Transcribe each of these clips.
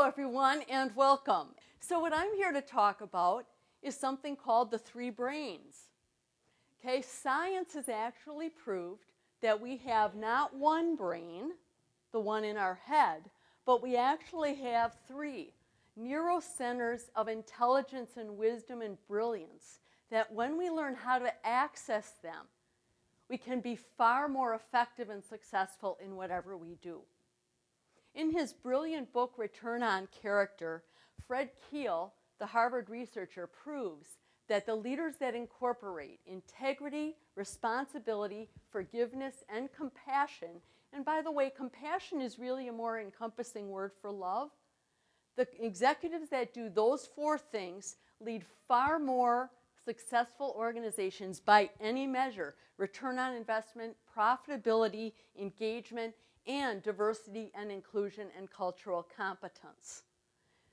everyone, and welcome. So what I'm here to talk about is something called the three brains. Okay, science has actually proved that we have not one brain, the one in our head, but we actually have three neurocenters of intelligence and wisdom and brilliance that when we learn how to access them, we can be far more effective and successful in whatever we do. In his brilliant book, Return on Character, Fred Keel, the Harvard researcher, proves that the leaders that incorporate integrity, responsibility, forgiveness, and compassion, and by the way, compassion is really a more encompassing word for love, the executives that do those four things lead far more successful organizations by any measure: return on investment, profitability, engagement, and diversity and inclusion and cultural competence.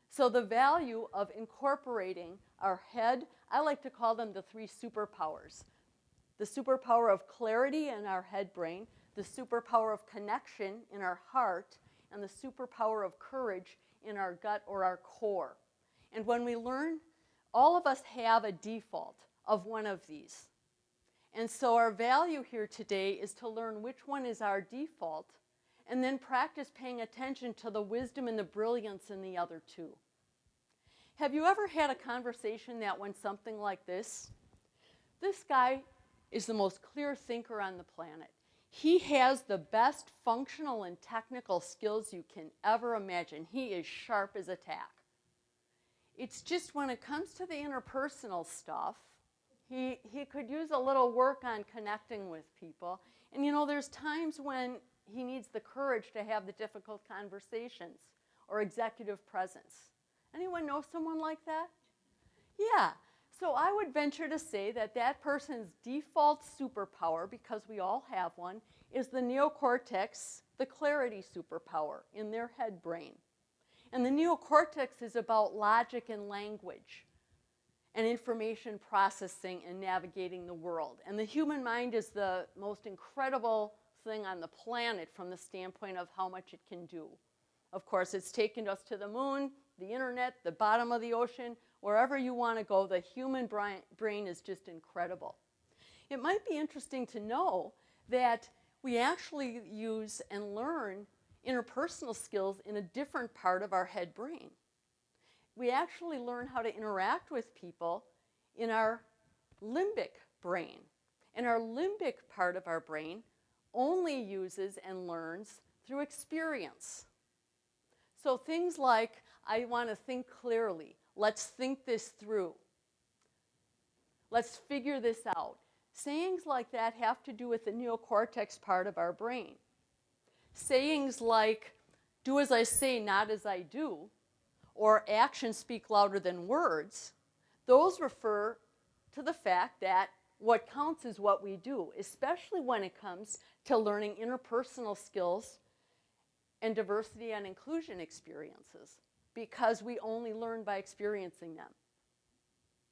So the value of incorporating our head, I like to call them the three superpowers. The superpower of clarity in our head brain, the superpower of connection in our heart, and the superpower of courage in our gut or our core. And when we learn, all of us have a default of one of these. And so our value here today is to learn which one is our default and then practice paying attention to the wisdom and the brilliance in the other two. Have you ever had a conversation that went something like this? This guy is the most clear thinker on the planet. He has the best functional and technical skills you can ever imagine. He is sharp as a tack. It's just when it comes to the interpersonal stuff, he could use a little work on connecting with people. And you know, there's times when he needs the courage to have the difficult conversations or executive presence. Anyone know someone like that? Yeah. So I would venture to say that that person's default superpower, because we all have one, is the neocortex, the clarity superpower in their head brain. And the neocortex is about logic and language and information processing and navigating the world. And the human mind is the most incredible thing on the planet from the standpoint of how much it can do. Of course, it's taken us to the moon, the internet, the bottom of the ocean, wherever you want to go. The human brain is just incredible. It might be interesting to know that we actually use and learn interpersonal skills in a different part of our head brain. We actually learn how to interact with people in our limbic brain. And our limbic part of our brain only uses and learns through experience. So things like, I want to think clearly. Let's think this through. Let's figure this out. Sayings like that have to do with the neocortex part of our brain. Sayings like, do as I say, not as I do, or actions speak louder than words, those refer to the fact that what counts is what we do, especially when it comes to learning interpersonal skills and diversity and inclusion experiences, because we only learn by experiencing them.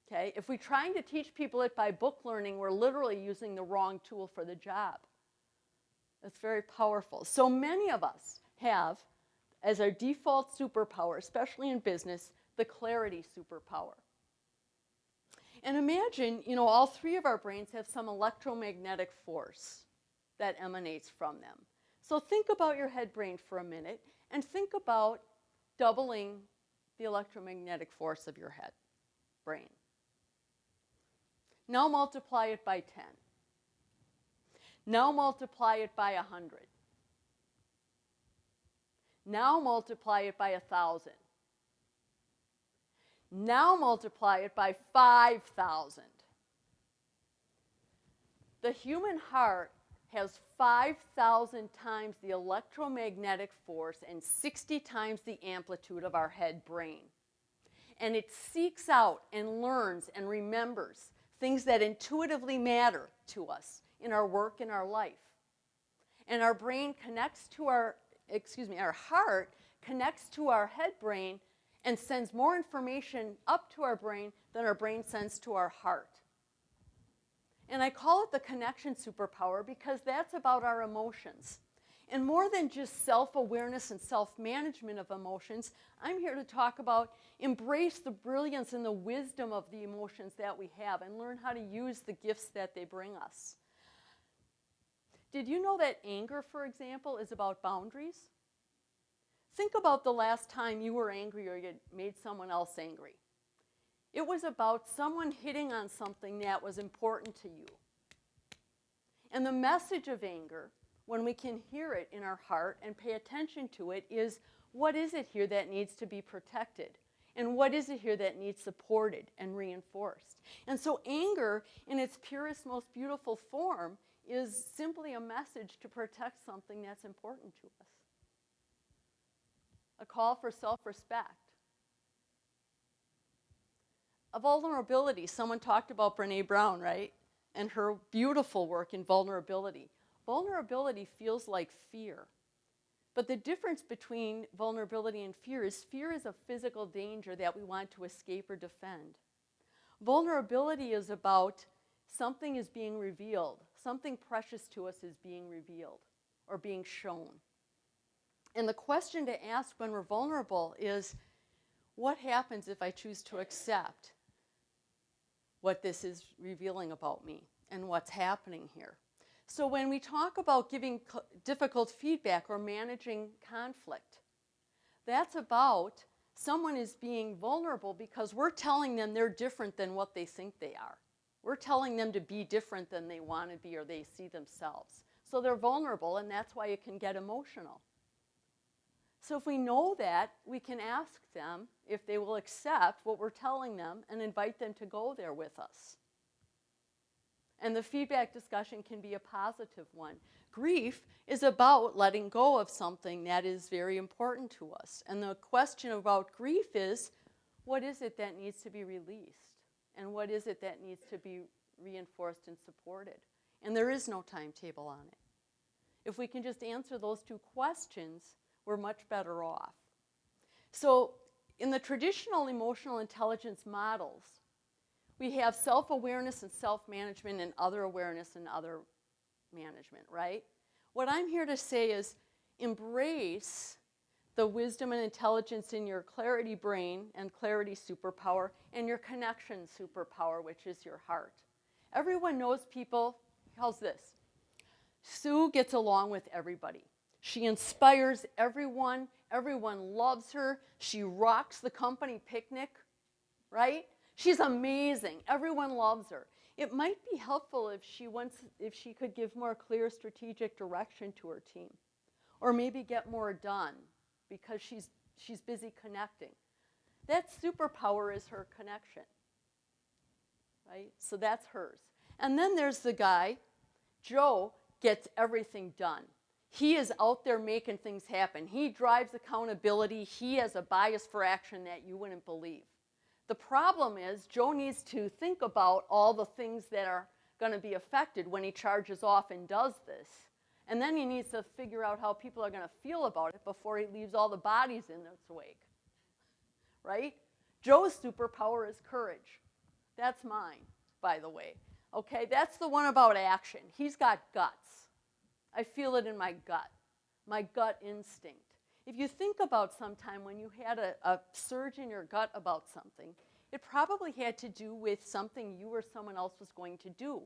Okay? If we're trying to teach people it by book learning, we're literally using the wrong tool for the job. That's very powerful. So many of us have, as our default superpower, especially in business, the clarity superpower. And imagine, you know, all three of our brains have some electromagnetic force that emanates from them. So think about your head brain for a minute and think about doubling the electromagnetic force of your head brain. Now multiply it by 10. Now multiply it by 100. Now multiply it by 1,000. Now multiply it by 5,000. The human heart has 5,000 times the electromagnetic force and 60 times the amplitude of our head brain. And it seeks out and learns and remembers things that intuitively matter to us in our work and our life. And our brain connects to our heart connects to our head brain and sends more information up to our brain than our brain sends to our heart. And I call it the connection superpower because that's about our emotions. And more than just self-awareness and self-management of emotions, I'm here to talk about embrace the brilliance and the wisdom of the emotions that we have and learn how to use the gifts that they bring us. Did you know that anger, for example, is about boundaries? Think about the last time you were angry or you made someone else angry. It was about someone hitting on something that was important to you. And the message of anger, when we can hear it in our heart and pay attention to it, is what is it here that needs to be protected? And what is it here that needs supported and reinforced? And so anger, in its purest, most beautiful form, is simply a message to protect something that's important to us. A call for self-respect. A vulnerability. Someone talked about Brené Brown, right? And her beautiful work in vulnerability. Vulnerability feels like fear. But the difference between vulnerability and fear is a physical danger that we want to escape or defend. Vulnerability is about something is being revealed. Something precious to us is being revealed or being shown. And the question to ask when we're vulnerable is, what happens if I choose to accept what this is revealing about me and what's happening here? So when we talk about giving difficult feedback or managing conflict, that's about someone is being vulnerable because we're telling them they're different than what they think they are. We're telling them to be different than they want to be or they see themselves. So they're vulnerable, and that's why it can get emotional. So if we know that, we can ask them if they will accept what we're telling them and invite them to go there with us. And the feedback discussion can be a positive one. Grief is about letting go of something that is very important to us. And the question about grief is, what is it that needs to be released? And what is it that needs to be reinforced and supported? And there is no timetable on it. If we can just answer those two questions, we're much better off. So in the traditional emotional intelligence models, we have self-awareness and self-management and other awareness and other management, right? What I'm here to say is embrace the wisdom and intelligence in your clarity brain and clarity superpower and your connection superpower, which is your heart. Everyone knows people. How's this? Sue gets along with everybody. She inspires everyone. Everyone loves her. She rocks the company picnic, right? She's amazing. Everyone loves her. It might be helpful if she could give more clear strategic direction to her team, or maybe get more done because she's busy connecting. That superpower is her connection, right? So that's hers. And then there's the guy, Joe, gets everything done. He is out there making things happen. He drives accountability. He has a bias for action that you wouldn't believe. The problem is Joe needs to think about all the things that are going to be affected when he charges off and does this. And then he needs to figure out how people are going to feel about it before he leaves all the bodies in its wake. Right? Joe's superpower is courage. That's mine, by the way. Okay, that's the one about action. He's got guts. I feel it in my gut instinct. If you think about sometime when you had a surge in your gut about something, it probably had to do with something you or someone else was going to do.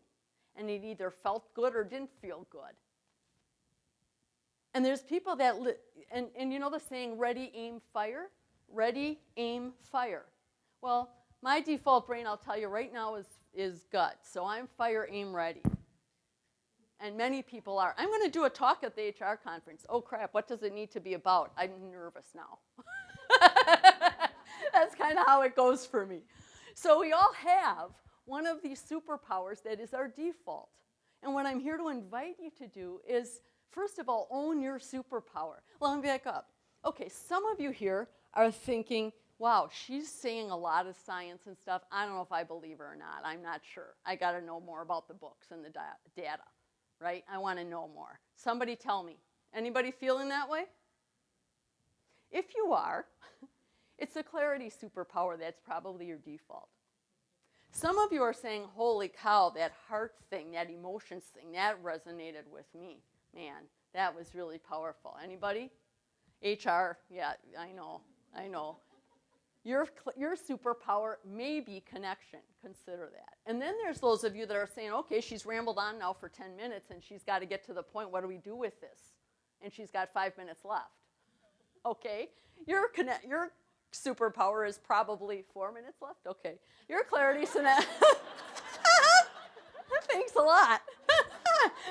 And it either felt good or didn't feel good. And there's people that, and you know the saying, ready, aim, fire? Ready, aim, fire. Well, my default brain, I'll tell you right now, is gut. So I'm fire, aim, ready. And many people are. I'm going to do a talk at the HR conference. Oh, crap, what does it need to be about? I'm nervous now. That's kind of how it goes for me. So we all have one of these superpowers that is our default. And what I'm here to invite you to do is, first of all, own your superpower. Well, let me back up. Okay, some of you here are thinking, wow, she's saying a lot of science and stuff. I don't know if I believe her or not. I'm not sure. I got to know more about the books and the data. Right? I want to know more. Somebody tell me. Anybody feeling that way? If you are, it's the clarity superpower that's probably your default. Some of you are saying, holy cow, that heart thing, that emotions thing, that resonated with me. Man, That was really powerful. Anybody? HR, yeah, I know. Your superpower may be connection. Consider that. And then there's those of you that are saying, okay, she's rambled on now for 10 minutes and she's got to get to the point. What do we do with this? And she's got 5 minutes left. Okay, your superpower is probably 4 minutes left. Okay, your clarity synapse. Thanks a lot.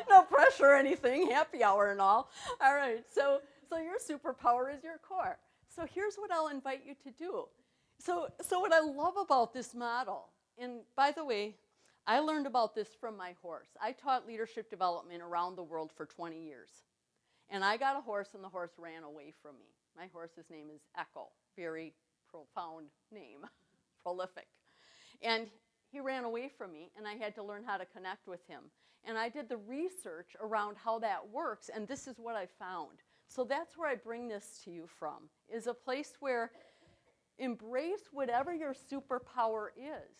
No pressure or anything. Happy hour and all. All right. So your superpower is your core. So here's what I'll invite you to do. So what I love about this model, and by the way, I learned about this from my horse. I taught leadership development around the world for 20 years. And I got a horse, and the horse ran away from me. My horse's name is Echo. Very profound name. Prolific. And he ran away from me, and I had to learn how to connect with him. And I did the research around how that works, and this is what I found. So that's where I bring this to you from, is a place where embrace whatever your superpower is.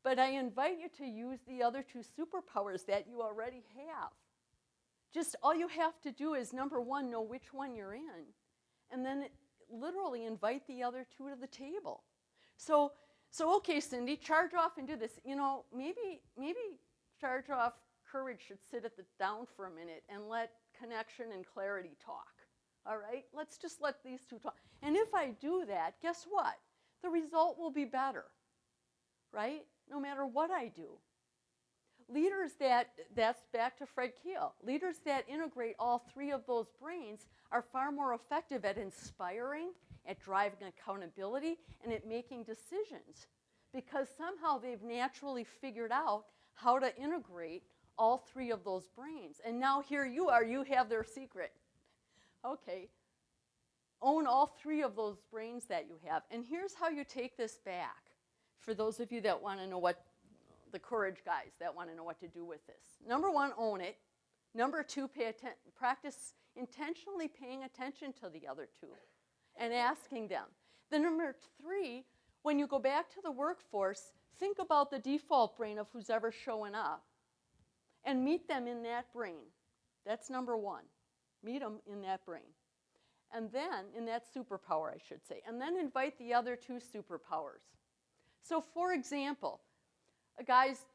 But I invite you to use the other two superpowers that you already have. Just all you have to do is, number one, know which one you're in, and then literally invite the other two to the table. So okay, Cindy, charge off and do this. You know, maybe charge off courage should sit down for a minute and let connection and clarity talk. All right? Let's just let these two talk. And if I do that, guess what? The result will be better, right? No matter what I do. Leaders that's back to Fred Keel, leaders that integrate all three of those brains are far more effective at inspiring, at driving accountability, and at making decisions, because somehow they've naturally figured out how to integrate all three of those brains. And now here you are, you have their secret. Okay, own all three of those brains that you have. And here's how you take this back, for those of you that want to know what, the courage guys that want to know what to do with this. Number one, own it. Number two, practice intentionally paying attention to the other two and asking them. Then number three, when you go back to the workforce, think about the default brain of who's ever showing up and meet them in that brain. That's number one. Meet them in that brain. And then, in that superpower, I should say. And then invite the other two superpowers. So, for example, a guy's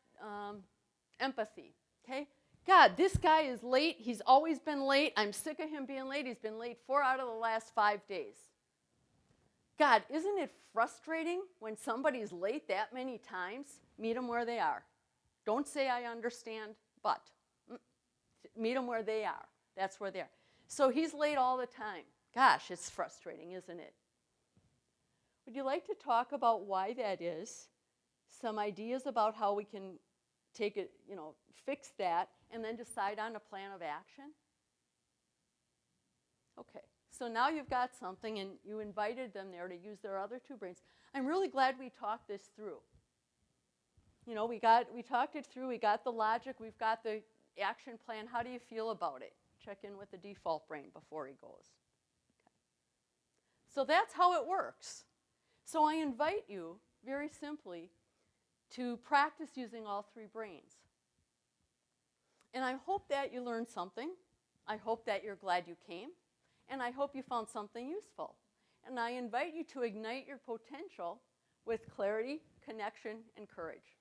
empathy, okay? God, this guy is late. He's always been late. I'm sick of him being late. He's been late 4 out of the last 5 days. God, isn't it frustrating when somebody's late that many times? Meet them where they are. Don't say I understand, but meet them where they are. That's where they are. So he's late all the time. Gosh, it's frustrating, isn't it? Would you like to talk about why that is? Some ideas about how we can take it, fix that, and then decide on a plan of action? Okay, so now you've got something, and you invited them there to use their other two brains. I'm really glad we talked this through. We talked it through. We got the logic. We've got the action plan. How do you feel about it? Check in with the default brain before he goes. Okay. So that's how it works. So I invite you, very simply, to practice using all three brains. And I hope that you learned something. I hope that you're glad you came. And I hope you found something useful. And I invite you to ignite your potential with clarity, connection, and courage.